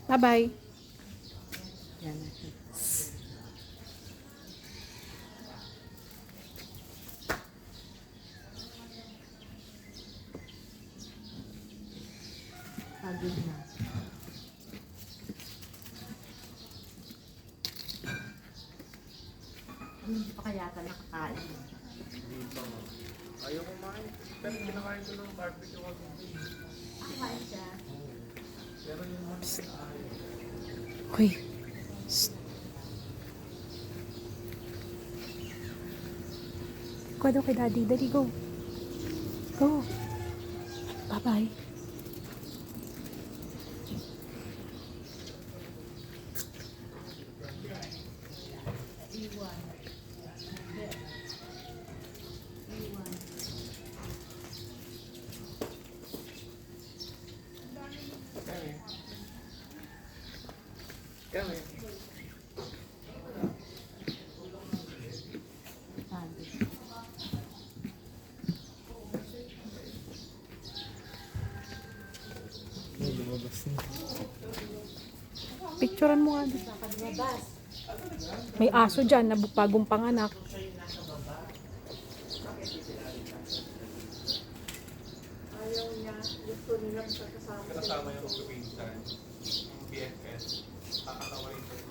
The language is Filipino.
Bye-bye. Yan. Pagod na. Hindi pa kaya ata nakakain. Hindi pa nga. Ayaw kumain. Pero kinakain ko ng barbecue kagabi. Kain siya. Pero yung mga ayaw. Uy. Kuha daw kay daddy. Daddy, go. Go. Bye-bye. Kami. Lumabas na. Picturean mo nga. May aso dyan na bagong panganak. Ayaw niya. Gusto niya kasama. Kasama yung kapinsan. Yung BFS. Kakatawa rin ito.